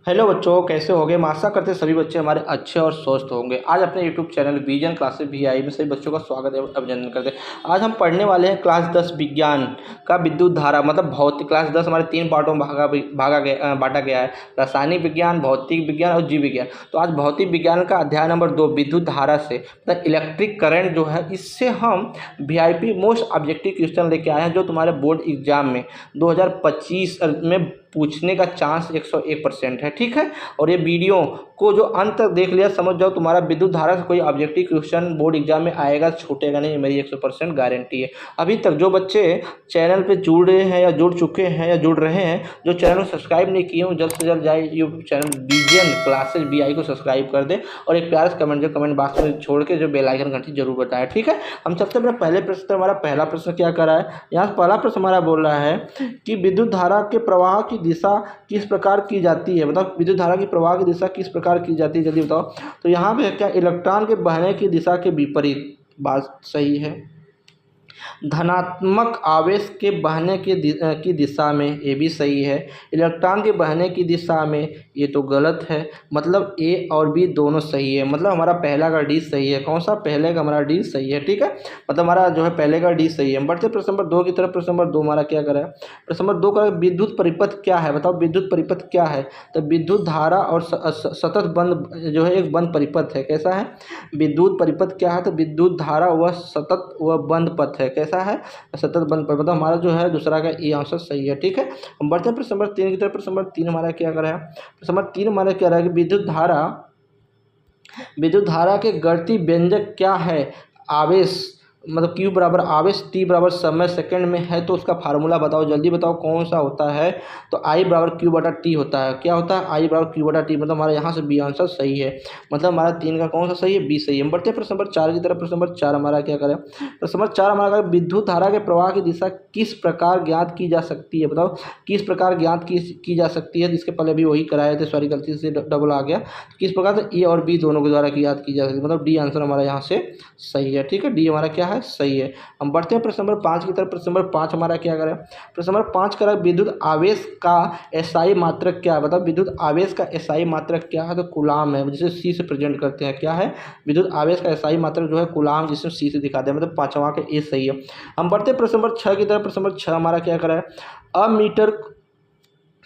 Hello बच्चों, कैसे होगे। मैं आशा करते हैं सभी बच्चे हमारे अच्छे और स्वस्थ होंगे। आज अपने YouTube channel vision classes VI में सभी बच्चों का स्वागत एवं अभिनंदन करते हैं। आज हम पढ़ने वाले हैं क्लास 10 विज्ञान का विद्युत धारा मतलब भौतिक। क्लास 10 हमारे 3 पार्टों में बांटा गया है, रासायनिक विज्ञान, भौतिक विज्ञान और जीव विज्ञान। तो आज भौतिक विज्ञान का अध्याय नंबर 2 विद्युत धारा से मतलब इलेक्ट्रिक करंट जो है, इससे हम VIP मोस्ट ऑब्जेक्टिव क्वेश्चन लेके आए हैं जो तुम्हारे बोर्ड एग्जाम में 2025 में पूछने का चांस 101% है। ठीक है, और ये वीडियो को जो अंत तक देख लिया, समझ जाओ तुम्हारा विद्युत धारा से कोई ऑब्जेक्टिव क्वेश्चन बोर्ड एग्जाम में आएगा, छूटेगा नहीं, मेरी 100% गारंटी है। अभी तक जो बच्चे चैनल पे जुड़ रहे हैं या जुड़ चुके हैं या जुड़ रहे हैं, जो चैनल को सब्सक्राइब नहीं किए हो, जल्द से जल्द जाए YouTube channel vision classes VI को सब्सक्राइब कर दे और एक प्यार से कमेंट बॉक्स में छोड़ के जो बेल आइकन घंटी जरूर बताएं। ठीक है, हम सबसे पहले पहले प्रश्न, हमारा पहला प्रश्न क्या कर रहा है। यहाँ पहला प्रश्न हमारा बोल रहा है कि विद्युत धारा के प्रवाह की दिशा किस प्रकार की जाती है। मतलब विद्युत धारा की प्रवाह की दिशा किस प्रकार की जाती है, जल्दी बताओ। तो यहाँ पे क्या, इलेक्ट्रॉन के बहने की दिशा के विपरीत। बात सही है। धनात्मक आवेश के बहने की दिशा में, ये भी सही है। इलेक्ट्रॉन के बहने की दिशा में, ये तो गलत है। मतलब A और B दोनों सही है। मतलब हमारा पहला का D सही है। कौन सा, पहले का हमारा D सही है। ठीक है, मतलब हमारा जो है पहले का D सही है। बढ़ते प्रश्न नंबर 2 की तरफ। प्रश्न नंबर 2 हमारा क्या करा है। प्रश्न नंबर 2 का विद्युत परिपथ क्या है। बताओ विद्युत परिपथ क्या है। तो विद्युत धारा और सतत बंद जो है एक बंद परिपथ है। कैसा है विद्युत परिपथ क्या है। तो विद्युत धारा वह सतत व बंद पथ है। कैसा है, सतत बंद पथ। मतलब हमारा जो है दूसरा का ये आंसर सही है। ठीक है, हम बढ़ते हैं प्रश्न नंबर 3 की तरफ। प्रश्न नंबर 3 हमारा क्या कर रहा है। प्रश्न नंबर 3 हमारा क्या रहा है कि विद्युत धारा के गति व्यंजक क्या है। आवेश मतलब Q बराबर आवेश, T बराबर समय सेकंड में है, तो उसका फार्मूला बताओ, जल्दी बताओ कौन सा होता है। तो I बराबर Q बटा T होता है। क्या होता है, I बराबर Q बटा T। मतलब हमारा यहाँ से B आंसर सही है। मतलब हमारा 3 का कौन सा सही है, B सही है। हम बढ़ते हैं प्रश्न नंबर 4 की तरफ। प्रश्न नंबर 4 हमारा क्या करें। प्रश्न नंबर 4 हमारा विद्युत धारा के प्रवाह की दिशा किस प्रकार ज्ञात की जा सकती है। बताओ किस प्रकार ज्ञात की जा सकती है। इसके पहले भी वही कराए थे, सॉरी गलती से डबल आ गया। तो किस प्रकार से A और B दोनों के द्वारा ज्ञात की जा सकती है। मतलब D आंसर हमारा यहाँ से सही है। ठीक है, D हमारा क्या है, सही है। हम बढ़ते हैं प्रश्न नंबर 5 की तरफ। प्रश्न नंबर 5 हमारा क्या करें। प्रश्न नंबर 5 करें विद्युत आवेश का SI मात्रक क्या है। मतलब विद्युत आवेश का SI मात्रक क्या है। तो कूलाम है, जिसे C से प्रेजेंट करते हैं। क्या है, विद्युत आवेश का SI मात्रक जो है कूलाम, जिसे C से दिखाते हैं। मतलब पांचवा का A सही है। हम बढ़ते हैं प्रश्न नंबर 6 की तरफ। प्रश्न नंबर 6 हमारा क्या करें। अमीटर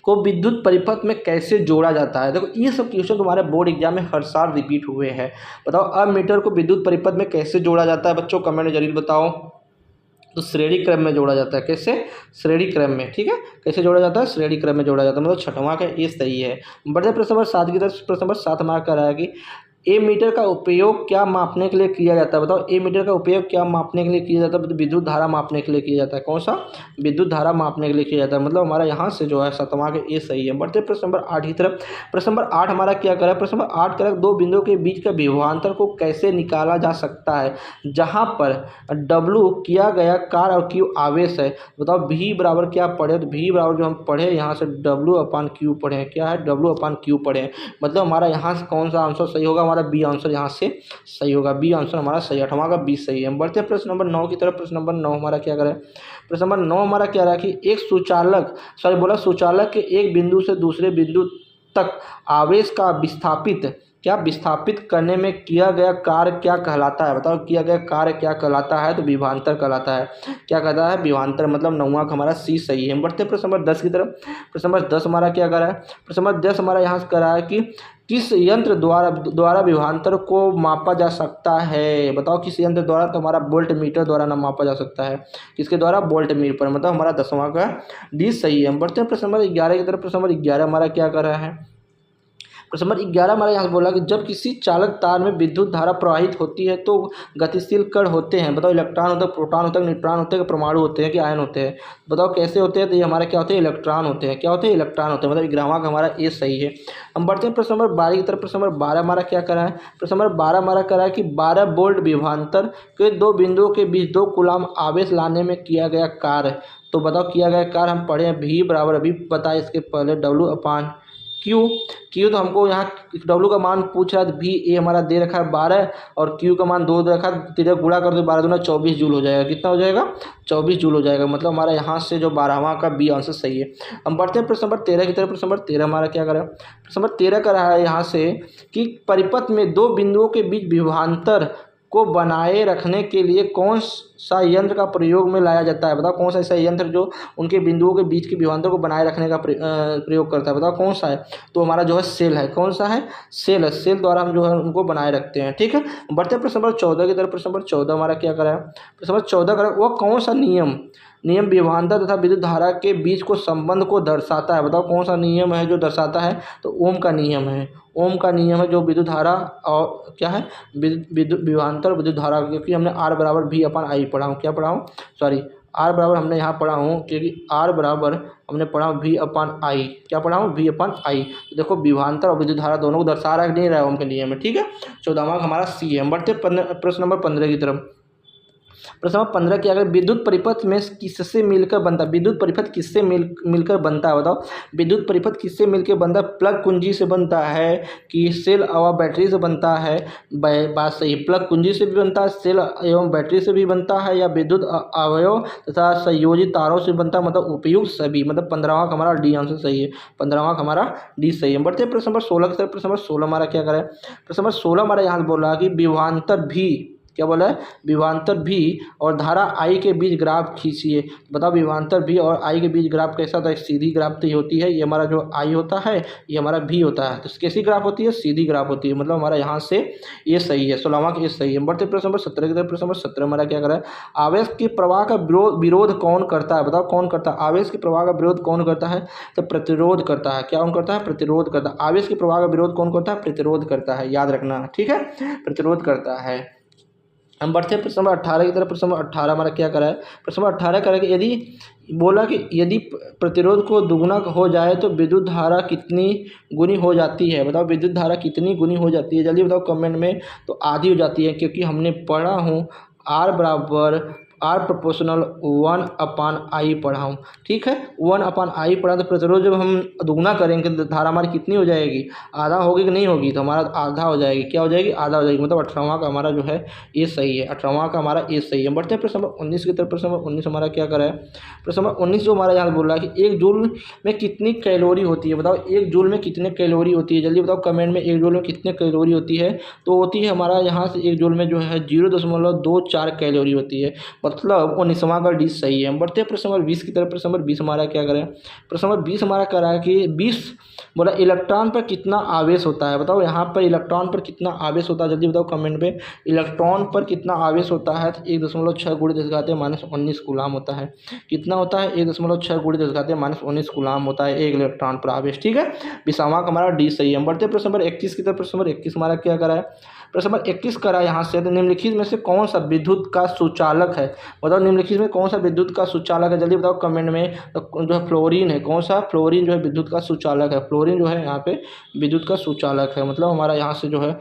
को विद्युत परिपथ में कैसे जोड़ा जाता है। देखो ये सब क्वेश्चन तुम्हारे बोर्ड एग्जाम में हर साल रिपीट हुए हैं। बताओ अमीटर को विद्युत परिपथ में कैसे जोड़ा जाता है। बच्चों कमेंट में जरूर बताओ। तो श्रेणी क्रम में जोड़ा जाता है। कैसे, श्रेणी क्रम में। ठीक है, कैसे जोड़ा जाता है, श्रेणी क्रम में जोड़ा जाता है। मतलब छठवां का ये सही है। बढ़ते प्रश्न नंबर 7 की तरफ। प्रश्न नंबर 7 हमारा कह रहा है कि ए मीटर का उपयोग क्या मापने के लिए किया जाता है। बताओ ए मीटर का उपयोग क्या मापने के लिए किया जाता है। तो विद्युत धारा मापने के लिए किया जाता है। कौन सा, विद्युत धारा मापने के लिए किया जाता है। मतलब हमारा यहाँ से जो है सातवां के ए सही है। बढ़ते प्रश्न नंबर 8 की तरफ। प्रश्न नंबर 8 हमारा क्या करा है। प्रश्न नंबर 8 करा दो बिंदुओं के बीच का विभवांतर को कैसे निकाला जा सकता है, जहाँ पर W किया गया कार्य और Q आवेश है। बताओ V बराबर क्या पढ़े। तो V बराबर जो हम पढ़े यहाँ से W/Q पढ़े। क्या है, W/Q पढ़े। मतलब हमारा यहाँ से कौन सा आंसर सही होगा, हमारा B आंसर यहाँ से सही होगा। B आंसर हमारा सही, 8वां का B सही है। हम बढ़ते हैं प्रश्न नंबर 9 की तरफ। प्रश्न नंबर 9 हमारा क्या करें। प्रश्न नंबर 9 हमारा क्या रहा कि एक सुचालक के एक बिंदु से दूसरे बिंदु तक आवेश का विस्थापित करने में किया गया कार्य क्या कहलाता है। बताओ किया गया कार्य क्या कहलाता है। तो विभवांतर कहलाता है। क्या कहता है, विभवांतर। मतलब 9वां का हमारा C सही है। हम बढ़ते हैं प्रश्न नंबर 10 की तरफ। प्रश्न नंबर 10 हमारा क्या कर रहा है। प्रश्न नंबर 10 हमारा यहाँ से कर रहा है कि किस यंत्र द्वारा विभवांतर को मापा जा सकता है। बताओ किस यंत्र द्वारा। तो हमारा वोल्ट मीटर द्वारा ना मापा जा सकता है। किसके द्वारा, वोल्ट मीटर पर। मतलब हमारा 10वां का D सही है। हम बढ़ते हैं प्रश्न नंबर 11 की तरफ। प्रश्न नंबर 11 हमारा क्या कर रहा है। प्रश्न नंबर 11 हमारा यहाँ से बोला कि जब किसी चालक तार में विद्युत धारा प्रवाहित होती है तो गतिशील कण होते हैं। बताओ इलेक्ट्रॉन होता है, प्रोटॉन होता है, न्यूट्रॉन होते हैं, परमाणु होते हैं कि आयन होते हैं। बताओ कैसे होते हैं। तो ये हमारे क्या होते हैं, इलेक्ट्रॉन होते हैं। क्या होते हैं, इलेक्ट्रॉन होते हैं। मतलब 11वां का हमारा ए सही है। हम बढ़ते हैं प्रश्न नंबर 12 की तरफ। प्रश्न नंबर 12 हमारा क्या करा है। प्रश्न नंबर 12 हमारा करा है कि 12 वोल्ट विभवांतर के दो बिंदुओं के बीच 2 कूलाम आवेश लाने में किया गया कार्य। तो बताओ किया गया कार्य हम पढ़े हैं V बराबर, अभी बताए इसके पहले क्यू क्यू तो हमको यहाँ डब्लू का मान पूछ रहा है, भी ए हमारा दे रखा है 12 और क्यू का मान 2 दे रखा है, तीनों गुणा कर दो 12 दूना 24 जूल हो जाएगा। कितना हो जाएगा? 24 जूल हो जाएगा। मतलब हमारा यहाँ से जो 12वां का बी आंसर सही है। हम बढ़ते हैं प्रश्न नंबर 13 की तरफ। प्रश्न नंबर 13 हमारा क्या करा है? प्रश्न नंबर 13 का रहा है यहाँ से कि परिपथ में दो बिंदुओं के बीच विभवांतर को बनाए रखने के लिए कौन सा यंत्र का प्रयोग में लाया जाता है? बताओ कौन सा ऐसा यंत्र जो उनके बिंदुओं के बीच के विभवांतर को बनाए रखने का प्रयोग करता है? बताओ कौन सा है? तो हमारा जो है सेल है। कौन सा है? सेल है। सेल द्वारा हम जो है उनको बनाए रखते हैं। ठीक है, बढ़ते हैं प्रश्न नंबर 14 की तरफ। प्रश्न नंबर 14 हमारा क्या करा है? प्रश्न नंबर 14 करा वह कौन सा नियम विभवांतर तथा विद्युत धारा के बीच को संबंध को दर्शाता है? बताओ कौन सा नियम है जो दर्शाता है? तो ओम का नियम है। ओम का नियम है जो विद्युत धारा और क्या है, विद्युत विभवांतर विद्युत धारा, क्योंकि हमने आर बराबर भी अपन आई पढ़ा हूँ। क्या पढ़ा हूँ? सॉरी, आर बराबर हमने यहाँ पढ़ा हूँ, क्योंकि आर बराबर हमने पढ़ा वी अपन आई। क्या पढ़ा हूँ? वी अपन आई। तो देखो विभवांतर और विद्युत धारा दोनों को दर्शा रहा है नहीं रहा है ओम के नियम में। ठीक है, 14वां हमारा सी है। हम बढ़ते प्रश्न नंबर 15 की तरफ। प्रश्न नंबर 15 की अगर विद्युत परिपथ में किससे मिलकर बनता है? विद्युत परिपथ किससे मिलकर बनता है? बताओ विद्युत परिपथ किससे मिलकर बनता है? प्लग कुंजी से बनता है कि सेल एवं बैटरी से बनता है? बात सही, प्लग कुंजी से भी बनता है, सेल एवं बैटरी से भी बनता है, या विद्युत अवयव तथा संयोजी तारों से बनता है। मतलब उपयुक्त सभी। मतलब 15वां हमारा डी आंसर सही है। 15वां हमारा डी सही है। बढ़ते प्रश्न नंबर 16 की तरफ। प्रश्न नंबर 16 हमारा क्या करें? प्रश्न नंबर 16 हमारा यहाँ बोल रहा है कि विभवांतर भी, क्या बोला है? विभवांतर भी और धारा आई के बीच ग्राफ खींचिए। बताओ विभवांतर भी और आई के बीच ग्राफ कैसा होता है? सीधी ग्राफ तो होती है। ये हमारा जो आई होता है, ये हमारा भी होता है। तो कैसी ग्राफ होती है? सीधी ग्राफ होती है। मतलब हमारा यहाँ से ये सही है। 16वां का ये सही है। बढ़ते प्रश्न नंबर 17 की तरफ। प्रश्न नंबर 17 हमारा क्या करा है? आवेश के प्रवाह का विरोध कौन करता है? बताओ कौन करता है? आवेश के प्रवाह का विरोध कौन करता है? तो प्रतिरोध करता है। क्या कौन करता है? प्रतिरोध करता है। आवेश के प्रवाह का विरोध कौन करता है? प्रतिरोध करता है। याद रखना, ठीक है, प्रतिरोध करता है। हम बढ़ते हैं प्रश्न नंबर 18 की तरफ। प्रश्न नंबर 18 हमारा क्या करा है? प्रश्न नंबर 18 करा कि यदि बोला कि यदि प्रतिरोध को दुगुना हो जाए तो विद्युत धारा कितनी गुनी हो जाती है? बताओ विद्युत धारा कितनी गुनी हो जाती है? जल्दी बताओ कमेंट में। तो आधी हो जाती है, क्योंकि हमने पढ़ा हूँ आर बराबर आर प्रोपोर्शनल 1/I पढ़ा हूँ। ठीक है, 1/I पढ़ा। तो प्रतिरोध जब हम दुगुना करेंगे तो धारा हमारी कितनी हो जाएगी? आधा होगी कि नहीं होगी? तो हमारा आधा हो जाएगी। क्या हो जाएगी? आधा हो जाएगी। मतलब 18वां का हमारा जो है ये सही है। 18वां का हमारा ये सही है। बढ़ते हैं प्रश्न नंबर 19 की तरफ। प्रश्न नंबर 19 हमारा क्या करा है? प्रश्न नंबर 19 जो हमारा यहाँ बोल रहा है कि 1 जूल में कितनी कैलोरी होती है? बताओ 1 जूल में कितने कैलोरी होती है? जल्दी बताओ कमेंट में। 1 जूल में कितने कैलोरी होती है? तो होती है हमारा यहाँ से 1 जूल में जो है 0.24 कैलोरी होती है। मतलब 19वां का डी सही है। हम बढ़ते हैं प्रश्न नंबर 20 की तरफ। प्रश्न नंबर 20 हमारा क्या करें? प्रश्न नंबर 20 हमारा कह रहा है कि 20 बोला इलेक्ट्रॉन पर कितना आवेश होता है? बताओ यहाँ पर इलेक्ट्रॉन पर कितना आवेश होता है? जल्दी बताओ कमेंट पे। इलेक्ट्रॉन पर कितना आवेश होता है? तो 1.6 गुणित 10⁻19 कूलाम होता है। कितना होता है? 1.6 गुणित 10⁻19 कूलाम होता है एक इलेक्ट्रॉन पर आवेश। ठीक है, 20वां का हमारा डी सही है। हम बढ़ते हैं प्रश्न नंबर 21 की तरफ। प्रश्न नंबर 21 हमारा क्या करा है? प्रश्न नंबर 21 करा यहाँ से निम्नलिखित में से कौन सा विद्युत का सुचालक है? बताओ निम्नलिखित में कौन सा विद्युत का सुचालक है? जल्दी बताओ कमेंट में। तो जो है फ्लोरीन है। कौन सा? फ्लोरीन जो है विद्युत का सुचालक है। फ्लोरीन जो है यहाँ पे विद्युत का सुचालक है। मतलब हमारा यहाँ से जो है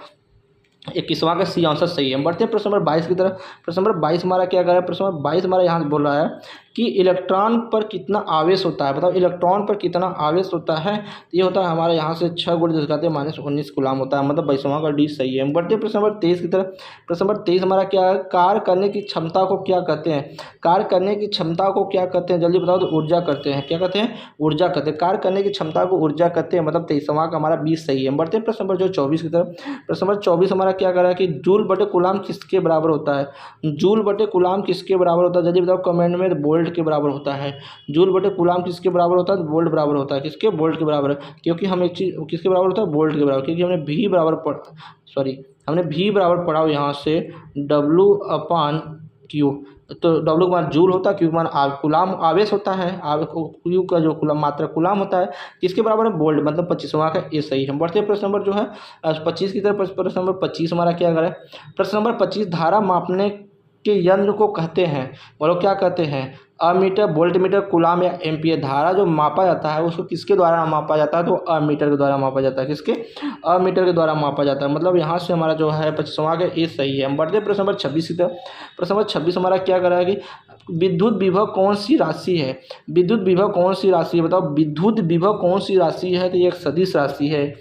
21वां का सी आंसर सही है। हम बढ़ते हैं प्रश्न नंबर 22 की तरफ। प्रश्न नंबर 22 हमारा क्या कर रहा है? प्रश्न नंबर 22 हमारा यहाँ बोल रहा है कि इलेक्ट्रॉन पर कितना आवेश होता है? बताओ इलेक्ट्रॉन पर कितना आवेश होता है? तो ये होता है हमारे यहाँ से 6 गुणित 10⁻19 कूलाम होता है। मतलब 22वां का डी सही है। हम बढ़ते हैं प्रश्न नंबर 23 की तरफ। प्रश्न नंबर 23 हमारा क्या है? कार्य करने की क्षमता को क्या कहते हैं? कार्य करने की क्षमता को क्या कहते हैं? जल्दी बताओ। तो ऊर्जा कहते हैं। क्या कहते हैं? ऊर्जा कहते हैं। कार्य करने की क्षमता को ऊर्जा कहते हैं। मतलब 23वां का हमारा 20 सही है। हम बढ़ते हैं प्रश्न नंबर 24 की तरफ। प्रश्न नंबर 24 हमारा क्या कर रहा है कि जूल बटे कूलाम किसके बराबर होता है? जूल बटे कूलाम किसके बराबर होता है? जल्दी बताओ कमेंट में। वोल्ट के बराबर होता है। जूल बटे कूलाम किसके बराबर होता है? वोल्ट बराबर होता है। किसके? वोल्ट के बराबर। क्योंकि हम एक चीज़ किसके बराबर होता है? वोल्ट के बराबर। क्योंकि हमने भी बराबर हमने भी बराबर पढ़ा यहाँ से W/Q। तो W का मान जूल होता है, Q का मान कूलाम आवेश होता है। Q का जो कूलाम मात्रा कूलाम होता है किसके बराबर है? वोल्ट। मतलब 25वां का ये सही है। हम बढ़ते हैं प्रश्न नंबर जो है 25 की तरफ। प्रश्न नंबर 25 हमारा क्या करें? प्रश्न नंबर 25 धारा मापने के यंत्र को कहते हैं। बोलो क्या कहते हैं? अमीटर, वोल्टमीटर, कूलाम या एम्पियर। धारा जो मापा जाता है उसको किसके द्वारा मापा जाता है? तो अमीटर के द्वारा मापा जाता है। किसके? अमीटर के द्वारा मापा जाता है। मतलब यहाँ से हमारा जो है 25वां का ये सही है। हम बढ़ते हैं प्रश्न नंबर 26 की तरफ। प्रश्न नंबर 26 हमारा क्या करा है कि विद्युत विभव कौन सी राशि है? विद्युत विभव कौन सी राशि है बताओ? विद्युत विभव कौन सी राशि है? तो ये एक सदिश राशि है।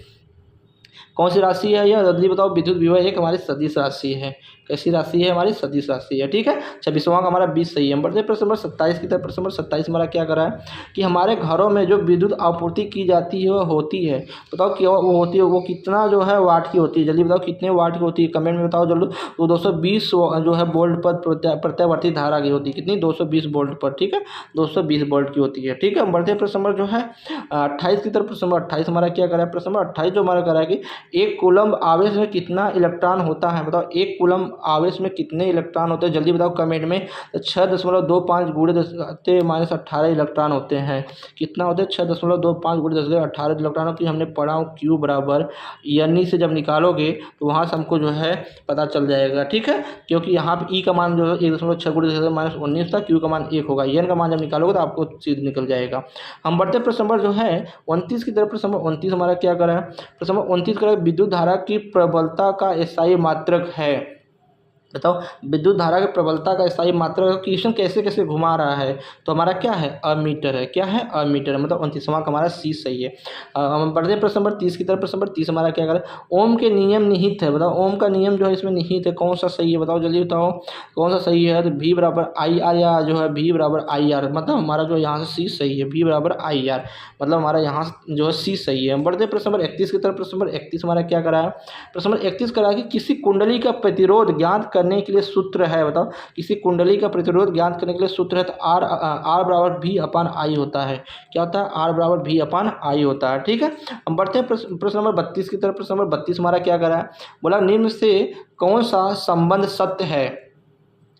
कौन सी राशि है यह? जल्दी बताओ। विद्युत विभव एक हमारी सदिश राशि है। कैसी राशि है? हमारी सदिश राशि है। ठीक है, 26वां का हमारा 20 सही है। बढ़ते प्रश्न नंबर 27 की तरफ। प्रश्न नंबर 27 हमारा क्या करा है कि हमारे घरों में जो विद्युत आपूर्ति की जाती है वह होती है, बताओ क्या वो होती है, वो कितना जो है वाट की होती है? जल्दी बताओ कितने वाट की होती है, कमेंट में बताओ जल्दी। वो 220 जो है वोल्ट पर प्रत्यावर्ती धारा की होती है। कितनी? 220 वोल्ट पर। ठीक है, 220 वोल्ट की होती है। ठीक है, बढ़ते प्रश्न नंबर जो है 28 की तरफ। प्रश्न नंबर 28 हमारा क्या करा है? प्रश्न नंबर 28 जो हमारा करा है कि एक कूलम्ब आवेश में कितना इलेक्ट्रॉन होता है? बताओ एक कूलम्ब आवेश में कितने इलेक्ट्रॉन होते हैं? जल्दी बताओ कमेंट में। तो 6.25 गुणे 10⁻18 इलेक्ट्रॉन होते हैं। कितना होते हैं? 6.25 गुणे 10⁻18 इलेक्ट्रॉनों की हमने पढ़ा हूँ क्यू बराबर यानी से जब निकालोगे तो वहाँ से हमको जो है पता चल जाएगा। ठीक है, क्योंकि यहाँ पे ई का मान जो है 1.6 गुणे 10⁻19 था, क्यू का मान 1 होगा, एन का मान जब निकालोगे तो आपको सीधे निकल जाएगा। हम बढ़ते प्रश्न नंबर जो है 29 की तरफ। प्रश्न नंबर 29 हमारा क्या करा है? प्रश्न नंबर 29 करा विद्युत धारा की प्रबलता का एसआई मात्रक है। बताओ विद्युत धारा की प्रबलता का स्थायी मात्रा क्वेश्चन कैसे कैसे घुमा रहा है? तो हमारा क्या है? अमीटर है। क्या है? अमीटर। मतलब 29वां का हमारा सी सही है। हम बढ़ते हैं प्रश्न नंबर 30 की तरफ। प्रश्न नंबर 30 हमारा क्या करें? ओम के नियम निहित है। बताओ ओम का नियम जो है इसमें निहित है, कौन सा सही है? बताओ जल्दी बताओ कौन सा सही है? तो V बराबर आई आर, या जो है V बराबर आई आर, मतलब हमारा जो यहाँ से सी सही है। V बराबर आई आर, मतलब हमारा यहाँ से जो है सी सही है। हम बढ़ते हैं प्रश्न नंबर 31 की तरफ। प्रश्न नंबर 31 हमारा क्या करा है? प्रश्न नंबर 31 करा है कि किसी कुंडली का प्रतिरोध ज्ञात करने के लिए सूत्र है। बताओ किसी कुंडली का प्रतिरोध ज्ञात करने के लिए सूत्र है, तो आर बराबर V अपान आई होता है। क्या होता है? आर बराबर V अपान आई होता है। ठीक है, हम बढ़ते हैं प्रश्न नंबर 32 की तरफ। प्रश्न नंबर 32 हमारा क्या करा है? बोला निम्न से कौन सा संबंध सत्य है?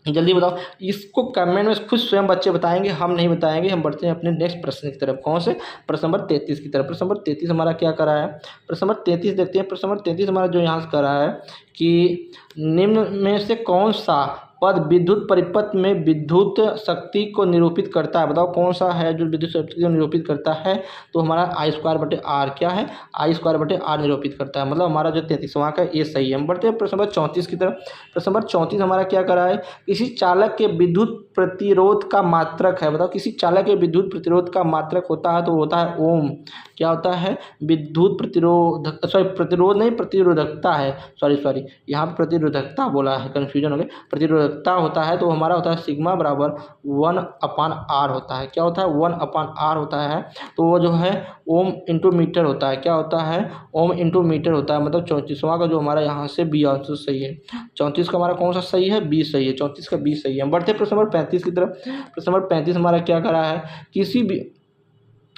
जल्दी बताओ। इसको कमेंट में खुद स्वयं बच्चे बताएंगे, हम नहीं बताएंगे। हम बढ़ते हैं अपने नेक्स्ट प्रश्न की तरफ। कौन से? प्रश्न नंबर 33 की तरफ। प्रश्न नंबर 33 हमारा क्या करा है? प्रश्न नंबर 33 देखते हैं। प्रश्न नंबर 33 हमारा जो यहाँ से करा है कि निम्न में से कौन सा पद विद्युत परिपथ में विद्युत शक्ति को निरूपित करता है? बताओ कौन सा है जो विद्युत शक्ति को निरूपित करता है? तो हमारा I²/R। क्या है? I²/R निरूपित करता है। मतलब हमारा जो 33वां का ये सही है। हम बढ़ते हैं प्रश्न नंबर 34 की तरफ। प्रश्न नंबर 34 हमारा क्या करा है? किसी चालक के विद्युत प्रतिरोध का मात्रक है। बताओ किसी चालक के विद्युत प्रतिरोध का मात्रक होता है, तो होता है ओम। क्या होता है? विद्युत प्रतिरोधक, सॉरी प्रतिरोध नहीं, प्रतिरोधकता है। सॉरी यहाँ पर प्रतिरोधकता बोला है, कन्फ्यूजन हो गया। प्रतिरोधकता होता है तो हमारा होता है सिग्मा बराबर 1/R होता है। क्या होता है? 1/R होता है। तो वो जो है ओम इंटू मीटर होता है। क्या होता है? ओम इंटू मीटर होता है। मतलब 34वां का जो हमारा यहाँ से बी आंसर सही है। 34 का हमारा कौन सा सही है? बी सही है। 34 का बी सही है। हम बढ़ते प्रश्न नंबर 35 की तरफ। प्रश्न नंबर 35 हमारा क्या करा है? किसी भी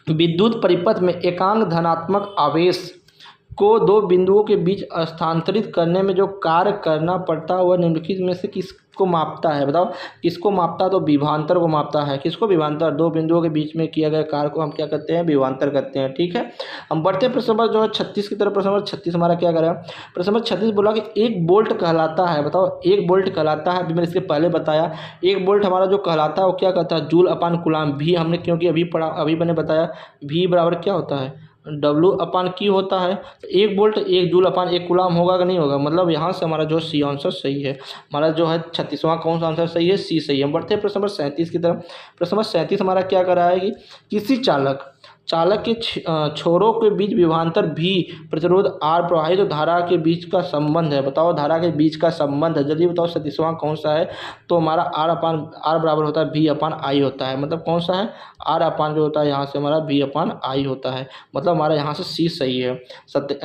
विद्युत परिपथ में एकांक धनात्मक आवेश को दो बिंदुओं के बीच स्थानांतरित करने में जो कार्य करना पड़ता है वह निम्नलिखित में से किसको मापता है? बताओ किसको मापता है? तो विभवांतर को मापता है। किसको? विभवांतर। दो बिंदुओं के बीच में किया गया कार्य को हम क्या करते हैं? विभवांतर करते हैं। ठीक है, हम बढ़ते हैं प्रश्न नंबर जो है 36 की तरफ। प्रश्न नंबर 36 हमारा क्या करें? प्रश्न नंबर 36 बोला कि 1 वोल्ट कहलाता है। बताओ 1 वोल्ट कहलाता है, अभी मैंने इसके पहले बताया 1 वोल्ट हमारा जो कहलाता है वो क्या कहता है? जूल अपान कूलाम। भी हमने क्योंकि अभी पढ़ा, अभी मैंने बताया V बराबर क्या होता है? W अपान Q होता है। तो 1 वोल्ट 1 जूल अपान 1 कूलाम होगा कि नहीं होगा? मतलब यहाँ से हमारा जो सी आंसर सही है। हमारा जो है 36वां कौन सा आंसर सही है? सी सही है। हम बढ़ते हैं प्रश्न नंबर 37 की तरफ। प्रश्न नंबर 37 हमारा क्या कर रहा है कि किसी चालक के छोरों के बीच विभवांतर भी प्रतिरोध R प्रवाहित धारा के बीच का संबंध है। बताओ धारा के बीच का संबंध है। जल्दी बताओ 37वां कौन सा है? तो हमारा R बराबर होता है V अपान आई होता है। मतलब कौन सा है? R अपान जो होता है यहाँ से हमारा V अपान आई होता है। मतलब हमारा यहाँ से C सही है।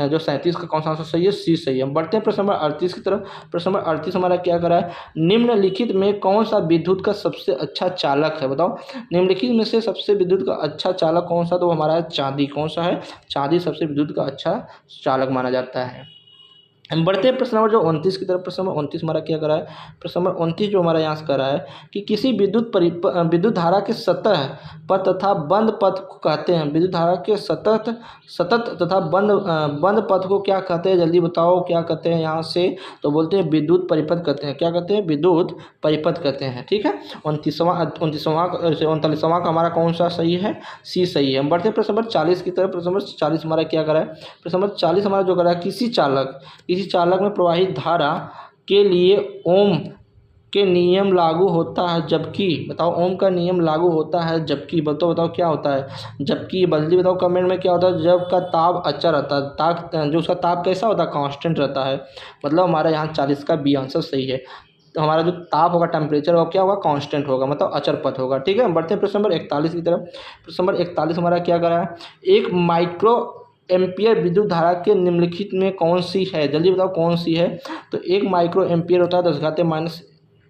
जो 37 का कौन सा आंसर सही है? C सही है। हम बढ़ते हैं प्रश्न नंबर 38 की तरफ। प्रश्न नंबर 38 हमारा क्या करा है? निम्नलिखित में कौन सा विद्युत का सबसे अच्छा चालक है? बताओ निम्नलिखित में से सबसे विद्युत का अच्छा चालक कौन सा? तो हमारा है चांदी। कौन सा है? चांदी सबसे विद्युत का अच्छा चालक माना जाता है। हम बढ़ते हैं प्रश्न नंबर जो 29 की तरफ। प्रश्न नंबर 29 हमारा क्या करा है? प्रश्न नंबर 29 जो हमारा यहाँ से करा है कि किसी विद्युत धारा के सतह पर तथा बंद पथ को कहते हैं। विद्युत धारा के सतत तथा बंद पथ को क्या कहते हैं? जल्दी बताओ क्या कहते हैं यहाँ से? तो बोलते हैं विद्युत परिपथ कहते हैं। क्या कहते हैं? विद्युत परिपथ कहते हैं। ठीक है, 39वां का हमारा कौन सा सही है? सी सही है। हम बढ़ते हैं प्रश्न नंबर 40 की तरफ। प्रश्न नंबर 40 हमारा क्या करा है? प्रश्न नंबर 40 हमारा जो करा है किसी चालक में प्रवाहित धारा के लिए ओम के नियम लागू होता है जबकि, बताओ ओम का नियम लागू होता है जबकि, बताओ क्या होता है जबकि, जल्दी बताओ कमेंट में क्या होता है। जब का ताप अचर रहता है, ताप जो उसका ताप कैसा होता है, कांस्टेंट रहता है। मतलब हमारा यहाँ 40 का बी आंसर सही है। तो हमारा जो ताप होगा, टेम्परेचर होगा, क्या होगा, कांस्टेंट होगा, मतलब अचर पद होगा। ठीक है, बढ़ते हैं प्रश्न नंबर 41 की तरफ। प्रश्न नंबर 41 हमारा क्या करा है, एक माइक्रो एम्पियर विद्युत धारा के निम्नलिखित में कौन सी है, जल्दी बताओ कौन सी है। तो एक माइक्रो एम्पियर होता है 10⁻⁻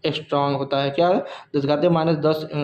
स्ट्रांग होता है, क्या है, 10⁻⁻6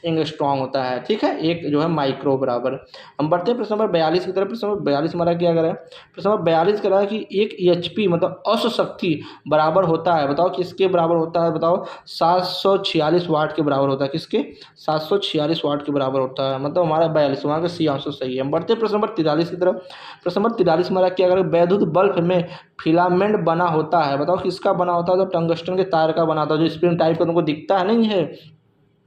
एंगस्ट्रॉन्ग होता है। ठीक है, एक जो है माइक्रो बराबर। हम बढ़ते हैं प्रश्न नंबर 42 की तरफ। प्रश्न नंबर 42 हमारा क्या करा है, प्रश्न नंबर 42 करा है कि एक एचपी मतलब औसत शक्ति बराबर होता है, बताओ किसके बराबर होता है, बताओ 746 वाट के बराबर होता है। किसके, 746 वाट के बराबर होता है। मतलब हमारा 42 वहाँ का सी आंसर सही है। हम बढ़ते हैं प्रश्न नंबर 43 की तरफ। प्रश्न नंबर 43 हमारा क्या करें, वैद्युत बल्ब में फिलामेंट बना होता है, बताओ किसका बना होता है। तो टंगस्टन के तार का बना होता है, जो स्प्रिंग टाइप का तुमको दिखता है नहीं है,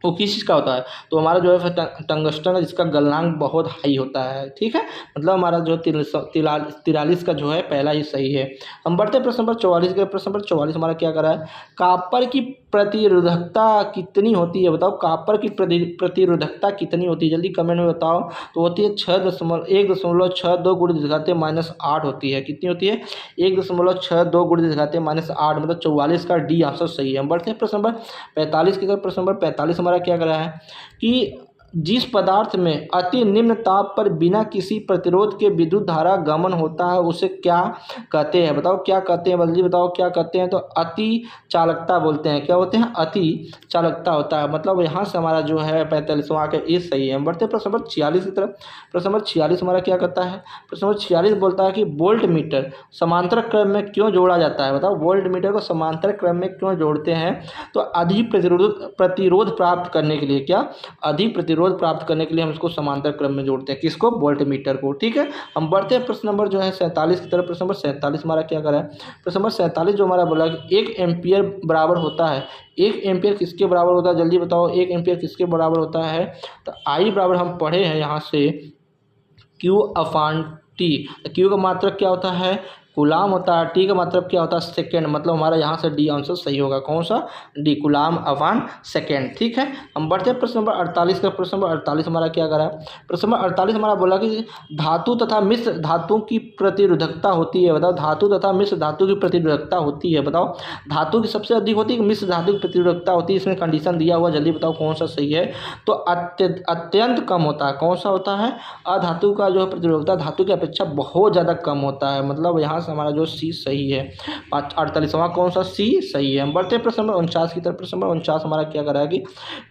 वो किस चीज़ का होता है। तो हमारा जो है टंगस्टन है, जिसका गलनांक बहुत हाई होता है। ठीक है, मतलब हमारा जो 43 का जो है पहला ही सही है। हम बढ़ते हैं प्रश्न नंबर 44 के। प्रश्न नंबर 44 हमारा क्या करा है, कापर की प्रतिरोधकता कितनी होती है, बताओ कापर की प्रतिरोधकता कितनी होती है, जल्दी कमेंट में बताओ। तो होती है 1.62 × 10⁻⁸ होती है। कितनी होती है, 1.62 × 10⁻⁸, मतलब 44 का डी आंसर सही है। हम बढ़ते हैं प्रश्न नंबर 45 की तरफ। प्रश्न नंबर 45 हमारा क्या करा है कि जिस पदार्थ में अति निम्न ताप पर बिना किसी प्रतिरोध के विद्युत धारा गमन होता है उसे क्या कहते हैं, बताओ क्या कहते हैं, जल्दी बताओ क्या कहते हैं। तो अति चालकता बोलते हैं, क्या होते हैं, अति चालकता होता है। मतलब यहाँ से हमारा जो है 45वां के ये सही है। हम बढ़ते हैं प्रश्न नंबर 46 की तरफ। प्रश्न नंबर 46 हमारा क्या कहता है, प्रश्न नंबर 46 बोलता है कि वोल्ट मीटर समांतर क्रम में क्यों जोड़ा जाता है, बताओ वोल्ट मीटर को समांतर क्रम में क्यों जोड़ते हैं। तो अधिक प्रतिरोध प्राप्त करने के लिए, क्या, अधिक प्रतिरोध प्राप्त करने के लिए हम इसको समांतर क्रम में जोड़ते हैं, किसको, वोल्ट मीटर को। ठीक है, हम बढ़ते हैं प्रश्न नंबर जो है 47 की तरफ। प्रश्न नंबर 47 हमारा क्या करा है, प्रश्न नंबर 47 जो हमारा बोला कि 1 एम्पियर बराबर होता है, 1 एम्पियर किसके बराबर होता है, जल्दी बताओ 1 एम्पियर किसके बराबर होता है। तो आई बराबर हम पढ़े हैं यहाँ से Q/T। Q का मात्रक क्या होता है, गुलाम होता है। टी का मतलब क्या होता है, सेकेंड। मतलब हमारा यहाँ से डी आंसर सही होगा, कौन सा, डी, गुलाम अवान सेकेंड। ठीक है, हम बढ़ते हैं प्रश्न नंबर 48 का। प्रश्न नंबर 48 हमारा क्या करा है, प्रश्न नंबर 48 हमारा बोला कि धातु तथा मिश्र धातु की प्रतिरोधकता होती है, बताओ धातु तथा मिश्र धातु की प्रतिरोधकता होती है। बताओ धातु की सबसे अधिक होती है, मिश्र धातु की प्रतिरोधकता होती है। इसमें कंडीशन दिया हुआ, जल्दी बताओ कौन सा सही है। तो अत्यंत कम होता है, कौन सा होता है, अधातु का जो प्रतिरोधकता धातु की अपेक्षा बहुत ज़्यादा कम होता है। मतलब यहाँ से हमारा जो सी सही है। 48वां कौन सा, सी सही है। हम बढ़ते हैं प्रश्न नंबर 49 की तरफ। प्रश्न नंबर 49 हमारा क्या करा है कि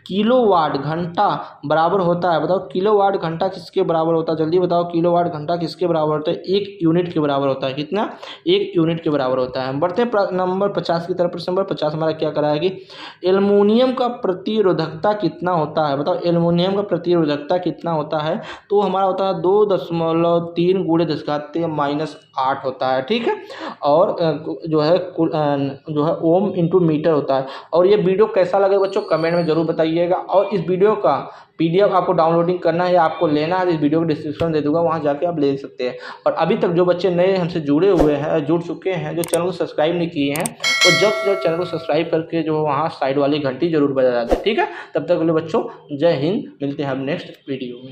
किलोवाट घंटा बराबर होता है, बताओ किलोवाट घंटा किसके बराबर होता है, जल्दी बताओ किलोवाट घंटा किसके बराबर होता है, 1 यूनिट के बराबर होता है। कितना, 1 यूनिट के बराबर होता है। हम बढ़ते हैं नंबर 50 की तरफ। प्रश्न नंबर 50 हमारा क्या करा है कि एल्युमिनियम का प्रतिरोधकता कितना होता है, बताओ एल्युमिनियम का प्रतिरोधकता कितना होता है। तो हमारा होता है 2.3 × 10⁻⁸ होता है। ठीक है, और जो है ओम इंटू मीटर होता है। और ये वीडियो कैसा लगे बच्चों कमेंट में जरूर बताइएगा। और इस वीडियो का PDF आपको डाउनलोडिंग करना है या आपको लेना है, इस वीडियो को डिस्क्रिप्शन दे दूंगा, वहाँ जाके आप ले सकते हैं। और अभी तक जो बच्चे नए हमसे जुड़े हुए हैं, जुड़ चुके हैं, जो चैनल को सब्सक्राइब नहीं किए हैं, तो जब से चैनल को सब्सक्राइब करके जो वहाँ साइड वाली घंटी जरूर बजा दें। ठीक है, तब तक के लिए बच्चों जय हिंद, मिलते हैं हम नेक्स्ट वीडियो में।